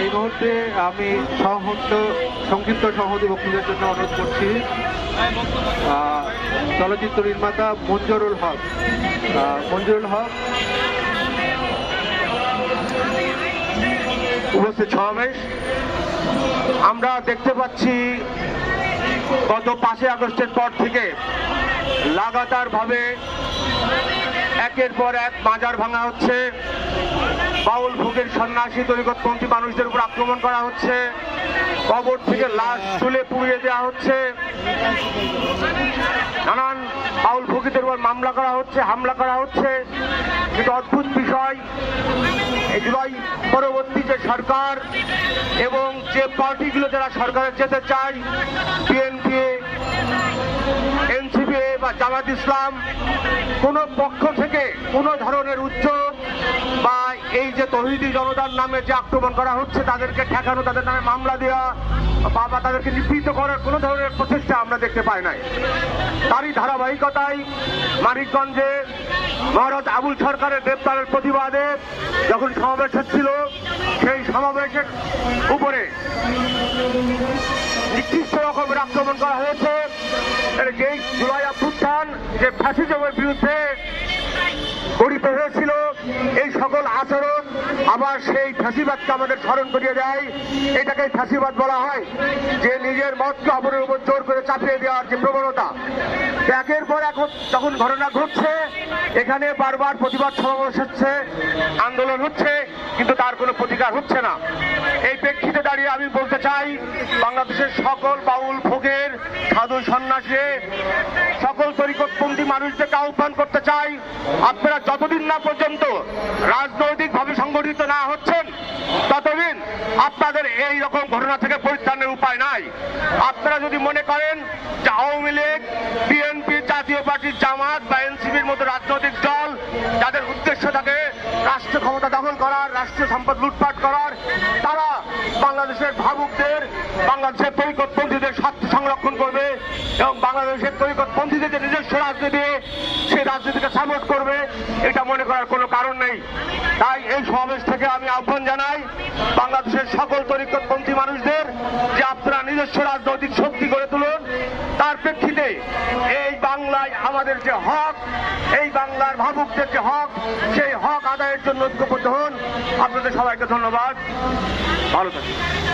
এই মুহূর্তে আমি সংক্ষিপ্ত সংহতি বক্তব্যের জন্য অনুরোধ করছি চলচ্চিত্র নির্মাতা মঞ্জুরুল হক। উপস্থিত সমাবেশ, আমরা দেখতে পাচ্ছি গত 5 আগস্টের পর থেকে লাগাতার ভাবে একের পর এক মাজার ভাঙা হচ্ছে, বাউল ফকির সন্ন্যাসী তরিকতপন্থী মানুষদের উপর আক্রমণ করা হচ্ছে, কবর থেকে লাশ তুলে পুড়িয়ে দেওয়া হচ্ছে, নানান বাউল ফকিরদের উপর মামলা করা হচ্ছে, হামলা করা হচ্ছে। কিন্তু অদ্ভুত বিষয়, এই জুলাই পরবর্তী যে সরকার এবং যে পার্টিগুলো যারা সরকারে যেতে চায়, বিএনপি, এনসিপি বা জামাত ইসলাম, কোন পক্ষ থেকে কোন ধরনের উদ্যোগ বা এই যে তৌহিদি জনতার নামে যে আক্রমণ করা হচ্ছে, তাদেরকে ঠেকানো, তাদের নামে মামলা দেওয়া বা তাদেরকে নিবৃত্ত করার কোন ধরনের প্রচেষ্টা আমরা দেখতে পাই নাই। তারই ধারাবাহিকতায় মানিকগঞ্জে মহারাজ আবুল সরকারের গ্রেপ্তারের প্রতিবাদে যখন সমাবেশ হচ্ছিল, সেই সমাবেশের উপরে নির্দিষ্ট রকমের আক্রমণ করা হয়েছে। যে জুলাই অভ্যুত্থান যে ফ্যাসিজমের বিরুদ্ধে গঠিত হয়েছিল, এই সকল আচরণ আবার সেই ফ্যাসিবাদকে আমাদের স্মরণ করিয়ে দেয়। এটাকে ফ্যাসিবাদ বলা হয়, যে নিজের মতকে অপরের উপর জোর করে চাপিয়ে দেওয়ার যে প্রবণতা। একের পর এক যখন ঘটনা ঘটছে, এখানে বারবার প্রতিবাদ সমাবেশ হচ্ছে, আন্দোলন হচ্ছে, কিন্তু তার কোনো প্রতিকার হচ্ছে না। এই প্রেক্ষিতে দাঁড়িয়ে আমি বলতে চাই, বাংলাদেশের সকল বাউল ফকির, সাধু সন্ন্যাসী, সকল তরিকতপন্থী মানুষদেরকে আহ্বান করতে চাই, আপনারা যতদিন না পর্যন্ত রাজনৈতিকভাবে সংগঠিত না হচ্ছেন, ততদিন আপনাদের এই রকম ঘটনা থেকে পরিত্রাণের উপায় নাই। আপনারা যদি মনে করেন যে আওয়ামী লীগ, বিএনপি, জাতীয় পার্টি, জামাত বা এনসিপির মতো রাজনৈতিক দল, যাদের উদ্দেশ্য থাকে রাষ্ট্র ক্ষমতা দখল করার, রাষ্ট্রীয় সম্পদ লুটপাট করার, তারা বাংলাদেশের ভাবুকদের, বাংলাদেশের তরিকতপন্থীদের স্বার্থ সংরক্ষণ করবে এবং বাংলাদেশের তরিকতপন্থীদের যে নিজস্ব রাজনীতি, সেই রাজনীতিকে সাপোর্ট করবে, এটা মনে করার কোনো কারণ নেই। তাই এই সমাবেশ থেকে আমি আহ্বান জানাই বাংলাদেশের সকল তরিকতপন্থী মানুষদের যে আপনারা নিজস্ব রাজনৈতিক শক্তি গড়ে তুলুন। তার প্রেক্ষিতে এই বাংলায় আমাদের যে হক, এই বাংলার ভাবুকদের যে হক, সেই হক আদায়ের জন্য ঐক্যবদ্ধ হন। আপনাদের সবাইকে ধন্যবাদ, ভালো থাকুন।